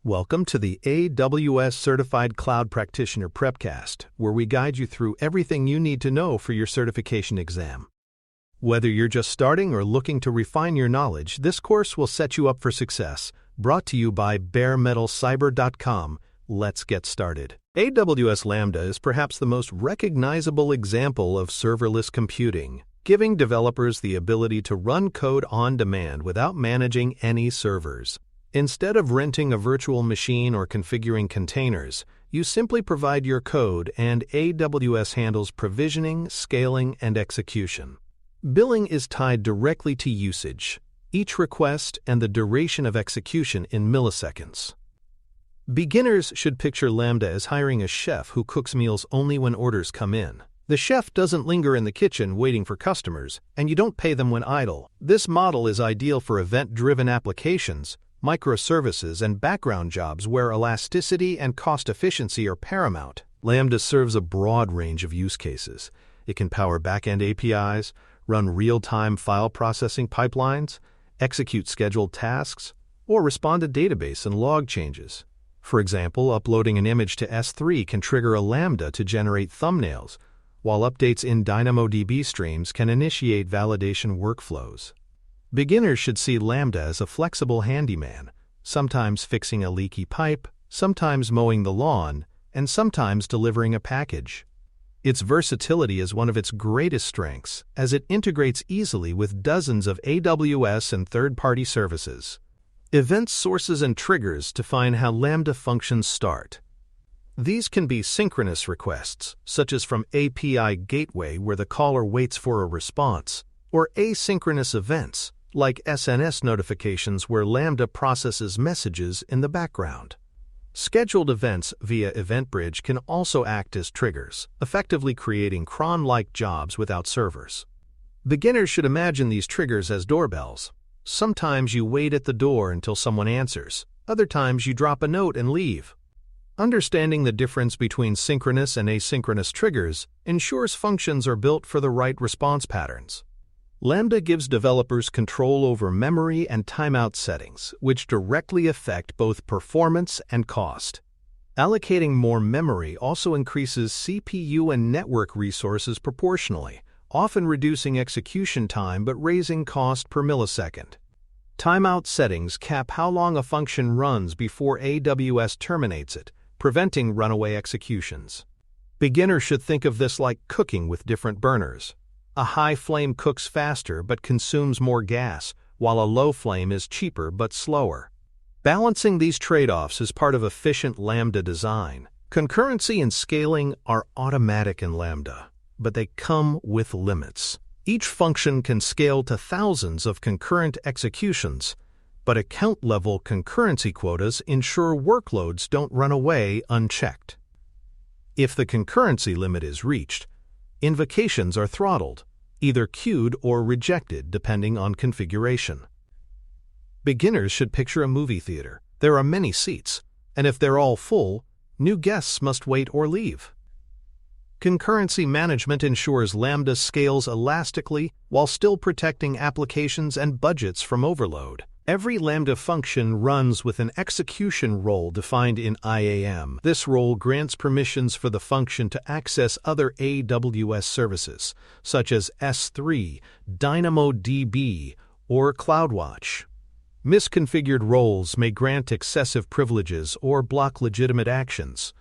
Welcome to the AWS Certified Cloud Practitioner Prepcast, where we guide you through everything you need to know for your certification exam. Whether you're just starting or looking to refine your knowledge, this course will set you up for success. Brought to you by baremetalcyber.com. Let's get started. AWS Lambda is perhaps the most recognizable example of serverless computing, giving developers the ability to run code on demand without managing any servers. Instead of renting a virtual machine or configuring containers, you simply provide your code and AWS handles provisioning, scaling, and execution. Billing is tied directly to usage, each request and the duration of execution in milliseconds. Beginners should picture Lambda as hiring a chef who cooks meals only when orders come in. The chef doesn't linger in the kitchen waiting for customers, and you don't pay them when idle. This model is ideal for event-driven applications, microservices, and background jobs where elasticity and cost efficiency are paramount. Lambda serves a broad range of use cases. It can power back-end APIs, run real-time file processing pipelines, execute scheduled tasks, or respond to database and log changes. For example, uploading an image to S3 can trigger a Lambda to generate thumbnails, while updates in DynamoDB streams can initiate validation workflows. Beginners should see Lambda as a flexible handyman, sometimes fixing a leaky pipe, sometimes mowing the lawn, and sometimes delivering a package. Its versatility is one of its greatest strengths, as it integrates easily with dozens of AWS and third-party services. Events, sources, and triggers define how Lambda functions start. These can be synchronous requests, such as from API Gateway where the caller waits for a response, or asynchronous events, like SNS notifications where Lambda processes messages in the background. Scheduled events via EventBridge can also act as triggers, effectively creating cron-like jobs without servers. Beginners should imagine these triggers as doorbells. Sometimes you wait at the door until someone answers. Other times you drop a note and leave. Understanding the difference between synchronous and asynchronous triggers ensures functions are built for the right response patterns. Lambda gives developers control over memory and timeout settings, which directly affect both performance and cost. Allocating more memory also increases CPU and network resources proportionally, often reducing execution time but raising cost per millisecond. Timeout settings cap how long a function runs before AWS terminates it, preventing runaway executions. Beginners should think of this like cooking with different burners. A high flame cooks faster but consumes more gas, while a low flame is cheaper but slower. Balancing these trade-offs is part of efficient Lambda design. Concurrency and scaling are automatic in Lambda, but they come with limits. Each function can scale to thousands of concurrent executions, but account-level concurrency quotas ensure workloads don't run away unchecked. If the concurrency limit is reached, invocations are throttled, either queued or rejected depending on configuration. Beginners should picture a movie theater. There are many seats, and if they're all full, new guests must wait or leave. Concurrency management ensures Lambda scales elastically while still protecting applications and budgets from overload. Every Lambda function runs with an execution role defined in IAM. This role grants permissions for the function to access other AWS services, such as S3, DynamoDB, or CloudWatch. Misconfigured roles may grant excessive privileges or block legitimate actions.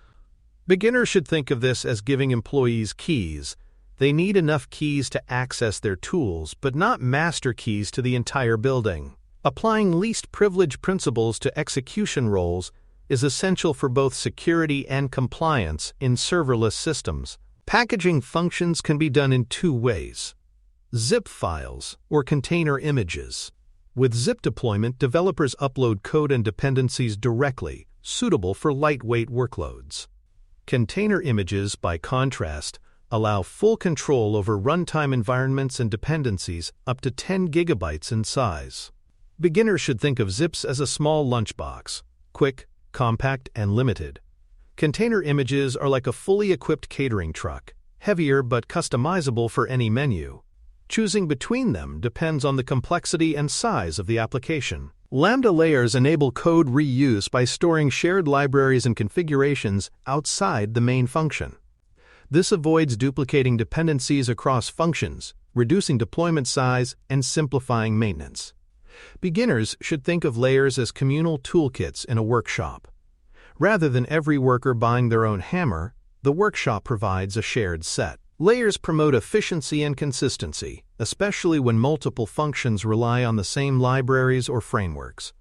Beginners should think of this as giving employees keys. They need enough keys to access their tools, but not master keys to the entire building. Applying least privilege principles to execution roles is essential for both security and compliance in serverless systems. Packaging functions can be done in two ways: zip files or container images. With zip deployment, developers upload code and dependencies directly, suitable for lightweight workloads. Container images, by contrast, allow full control over runtime environments and dependencies up to 10 gigabytes in size. Beginners should think of zips as a small lunchbox, quick, compact, and limited. Container images are like a fully equipped catering truck, heavier but customizable for any menu. Choosing between them depends on the complexity and size of the application. Lambda layers enable code reuse by storing shared libraries and configurations outside the main function. This avoids duplicating dependencies across functions, reducing deployment size, and simplifying maintenance. Beginners should think of layers as communal toolkits in a workshop. Rather than every worker buying their own hammer, the workshop provides a shared set. Layers promote efficiency and consistency, especially when multiple functions rely on the same libraries or frameworks.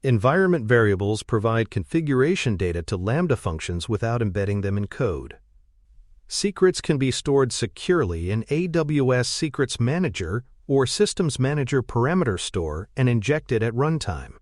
Environment variables provide configuration data to Lambda functions without embedding them in code. Secrets can be stored securely in AWS Secrets Manager or Systems Manager Parameter Store and injected at runtime.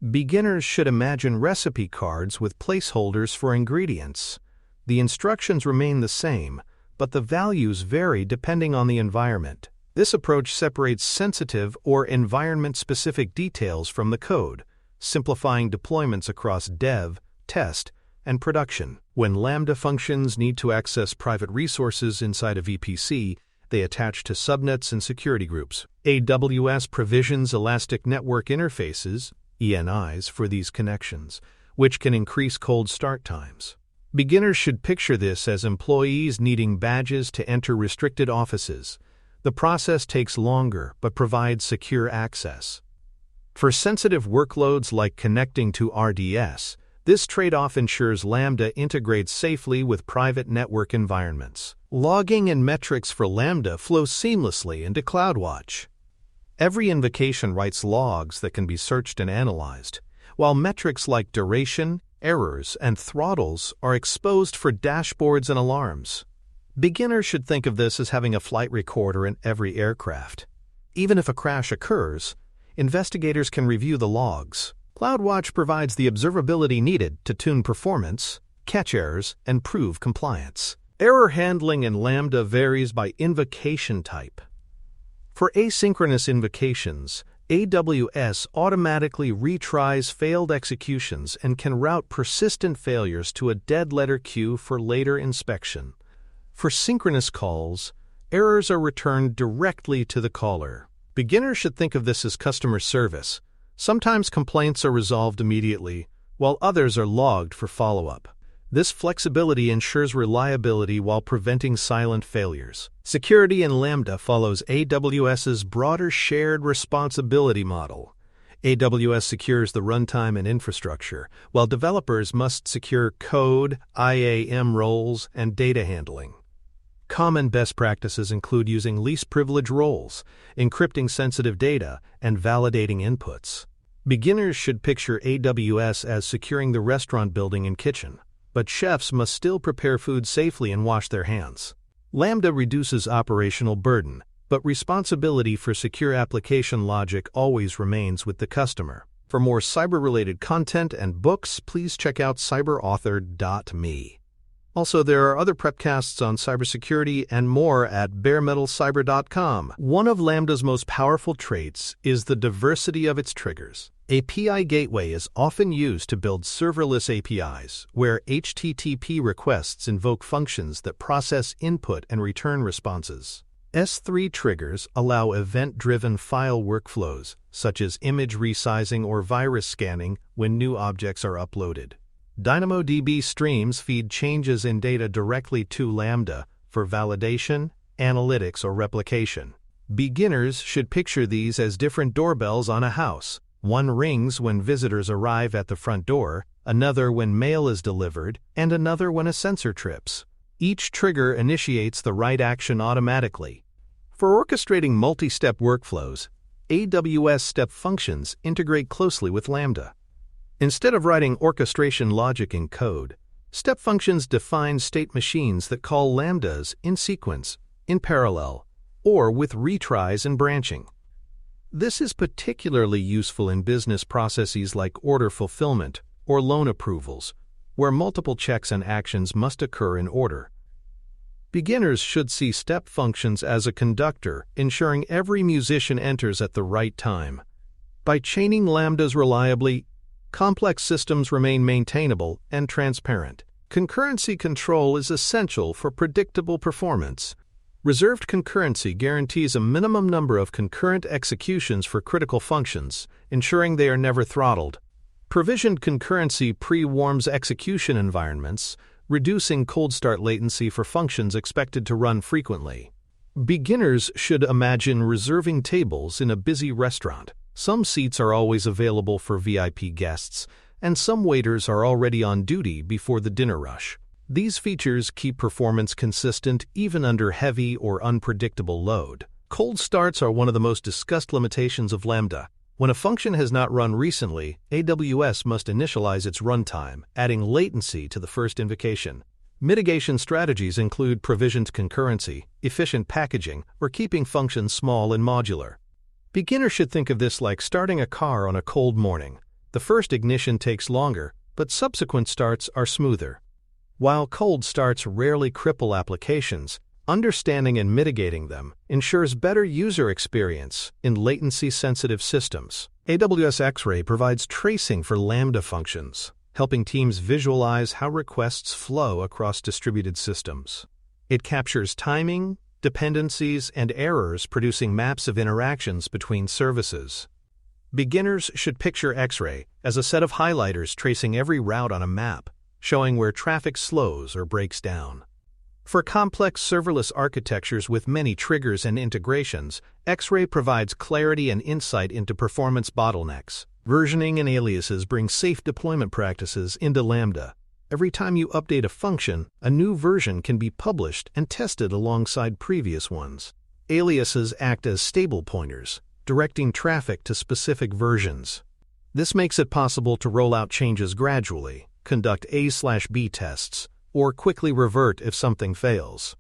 Beginners should imagine recipe cards with placeholders for ingredients. The instructions remain the same, but the values vary depending on the environment. This approach separates sensitive or environment-specific details from the code, simplifying deployments across dev, test, and production. When Lambda functions need to access private resources inside a VPC, they attach to subnets and security groups. AWS provisions Elastic Network Interfaces, ENIs, for these connections, which can increase cold start times. Beginners should picture this as employees needing badges to enter restricted offices. The process takes longer but provides secure access. For sensitive workloads like connecting to RDS, this trade-off ensures Lambda integrates safely with private network environments. Logging and metrics for Lambda flow seamlessly into CloudWatch. Every invocation writes logs that can be searched and analyzed, while metrics like duration, errors, and throttles are exposed for dashboards and alarms. Beginners should think of this as having a flight recorder in every aircraft. Even if a crash occurs, investigators can review the logs. CloudWatch provides the observability needed to tune performance, catch errors, and prove compliance. Error handling in Lambda varies by invocation type. For asynchronous invocations, AWS automatically retries failed executions and can route persistent failures to a dead letter queue for later inspection. For synchronous calls, errors are returned directly to the caller. Beginners should think of this as customer service. Sometimes complaints are resolved immediately, while others are logged for follow-up. This flexibility ensures reliability while preventing silent failures. Security in Lambda follows AWS's broader shared responsibility model. AWS secures the runtime and infrastructure, while developers must secure code, IAM roles, and data handling. Common best practices include using least privilege roles, encrypting sensitive data, and validating inputs. Beginners should picture AWS as securing the restaurant building and kitchen, but chefs must still prepare food safely and wash their hands. Lambda reduces operational burden, but responsibility for secure application logic always remains with the customer. For more cyber-related content and books, please check out cyberauthor.me. Also, there are other prepcasts on cybersecurity and more at baremetalcyber.com. One of Lambda's most powerful traits is the diversity of its triggers. API Gateway is often used to build serverless APIs, where HTTP requests invoke functions that process input and return responses. S3 triggers allow event-driven file workflows, such as image resizing or virus scanning when new objects are uploaded. DynamoDB streams feed changes in data directly to Lambda for validation, analytics, or replication. Beginners should picture these as different doorbells on a house. One rings when visitors arrive at the front door, another when mail is delivered, and another when a sensor trips. Each trigger initiates the right action automatically. For orchestrating multi-step workflows, AWS step functions integrate closely with Lambda. Instead of writing orchestration logic in code, step functions define state machines that call lambdas in sequence, in parallel, or with retries and branching. This is particularly useful in business processes like order fulfillment or loan approvals, where multiple checks and actions must occur in order. Beginners should see step functions as a conductor, ensuring every musician enters at the right time. By chaining lambdas reliably, complex systems remain maintainable and transparent. Concurrency control is essential for predictable performance. Reserved concurrency guarantees a minimum number of concurrent executions for critical functions, ensuring they are never throttled. Provisioned concurrency pre-warms execution environments, reducing cold start latency for functions expected to run frequently. Beginners should imagine reserving tables in a busy restaurant. Some seats are always available for VIP guests, and some waiters are already on duty before the dinner rush. These features keep performance consistent even under heavy or unpredictable load. Cold starts are one of the most discussed limitations of Lambda. When a function has not run recently, AWS must initialize its runtime, adding latency to the first invocation. Mitigation strategies include provisioned concurrency, efficient packaging, or keeping functions small and modular. Beginners should think of this like starting a car on a cold morning. The first ignition takes longer, but subsequent starts are smoother. While cold starts rarely cripple applications, understanding and mitigating them ensures better user experience in latency-sensitive systems. AWS X-Ray provides tracing for Lambda functions, helping teams visualize how requests flow across distributed systems. It captures timing, dependencies, and errors, producing maps of interactions between services. Beginners should picture X-Ray as a set of highlighters tracing every route on a map, showing where traffic slows or breaks down. For complex serverless architectures with many triggers and integrations, X-Ray provides clarity and insight into performance bottlenecks. Versioning and aliases bring safe deployment practices into Lambda. Every time you update a function, a new version can be published and tested alongside previous ones. Aliases act as stable pointers, directing traffic to specific versions. This makes it possible to roll out changes gradually, conduct A/B tests, or quickly revert if something fails.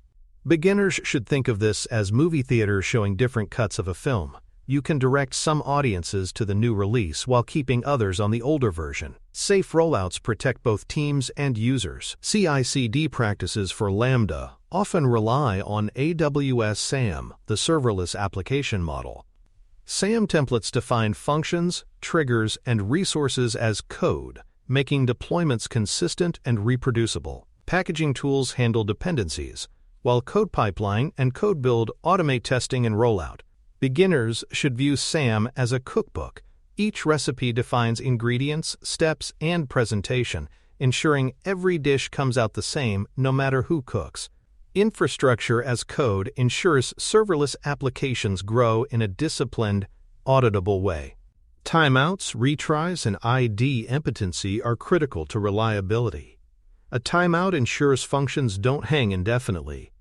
Beginners should think of this as movie theaters showing different cuts of a film. You can direct some audiences to the new release while keeping others on the older version. Safe rollouts protect both teams and users. CI/CD practices for Lambda often rely on AWS SAM, the serverless application model. SAM templates define functions, triggers, and resources as code, making deployments consistent and reproducible. Packaging tools handle dependencies, while Code Pipeline and Code Build automate testing and rollout. Beginners should view SAM as a cookbook. Each recipe defines ingredients, steps, and presentation, ensuring every dish comes out the same no matter who cooks. Infrastructure as code ensures serverless applications grow in a disciplined, auditable way. Timeouts, retries, and ID impotency are critical to reliability. A timeout ensures functions don't hang indefinitely.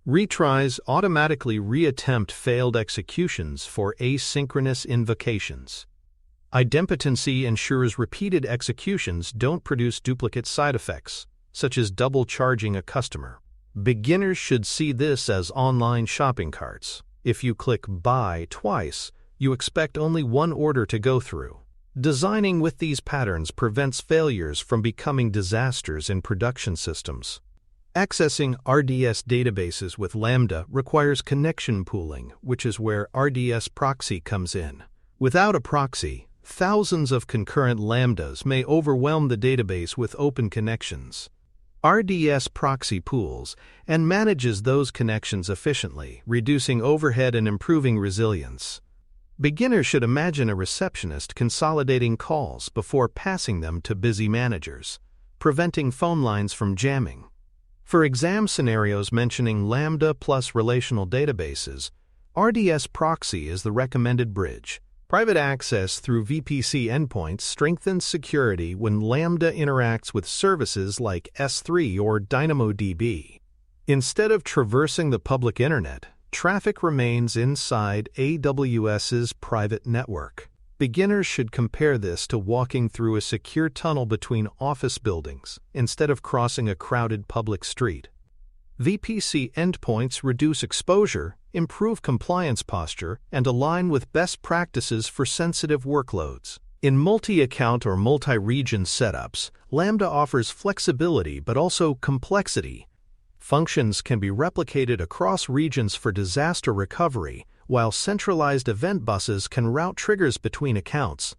Retries automatically reattempt failed executions for asynchronous invocations. Idempotency ensures repeated executions don't produce duplicate side effects, such as double charging a customer. Beginners should see this as online shopping carts. If you click Buy twice, you expect only one order to go through. Designing with these patterns prevents failures from becoming disasters in production systems. Accessing RDS databases with Lambda requires connection pooling, which is where RDS proxy comes in. Without a proxy, thousands of concurrent Lambdas may overwhelm the database with open connections. RDS proxy pools and manages those connections efficiently, reducing overhead and improving resilience. Beginners should imagine a receptionist consolidating calls before passing them to busy managers, preventing phone lines from jamming. For exam scenarios mentioning Lambda plus relational databases, RDS proxy is the recommended bridge. Private access through VPC endpoints strengthens security when Lambda interacts with services like S3 or DynamoDB. Instead of traversing the public internet, traffic remains inside AWS's private network. Beginners should compare this to walking through a secure tunnel between office buildings instead of crossing a crowded public street. VPC endpoints reduce exposure, improve compliance posture, and align with best practices for sensitive workloads. In multi-account or multi-region setups, Lambda offers flexibility but also complexity. Functions can be replicated across regions for disaster recovery, while centralized event buses can route triggers between accounts.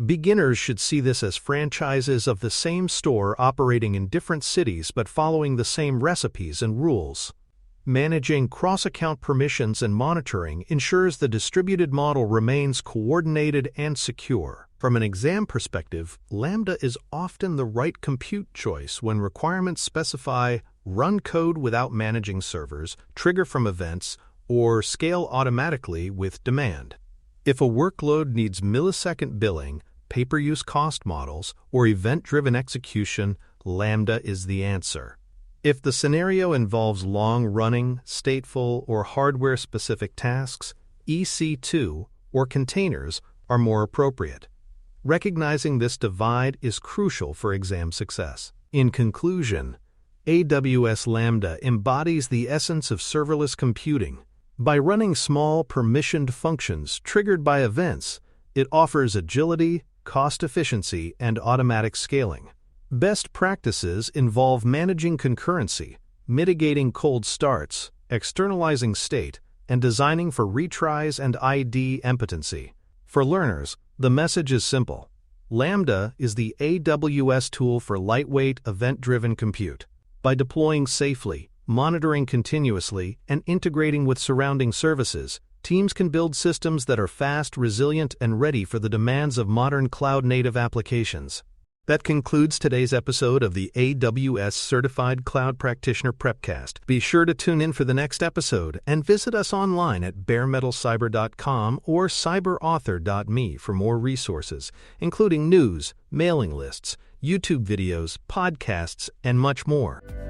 Beginners should see this as franchises of the same store operating in different cities but following the same recipes and rules. Managing cross-account permissions and monitoring ensures the distributed model remains coordinated and secure. From an exam perspective, Lambda is often the right compute choice when requirements specify run code without managing servers, trigger from events, or scale automatically with demand. If a workload needs millisecond billing, pay-per-use cost models, or event-driven execution, Lambda is the answer. If the scenario involves long-running, stateful, or hardware-specific tasks, EC2 or containers are more appropriate. Recognizing this divide is crucial for exam success. In conclusion, AWS Lambda embodies the essence of serverless computing. By running small, permissioned functions triggered by events, it offers agility, cost efficiency, and automatic scaling. Best practices involve managing concurrency, mitigating cold starts, externalizing state, and designing for retries and ID impotency. For learners, the message is simple. Lambda is the AWS tool for lightweight, event-driven compute. By deploying safely, monitoring continuously, and integrating with surrounding services, teams can build systems that are fast, resilient, and ready for the demands of modern cloud-native applications. That concludes today's episode of the AWS Certified Cloud Practitioner Prepcast. Be sure to tune in for the next episode and visit us online at baremetalcyber.com or cyberauthor.me for more resources, including news, mailing lists, YouTube videos, podcasts, and much more.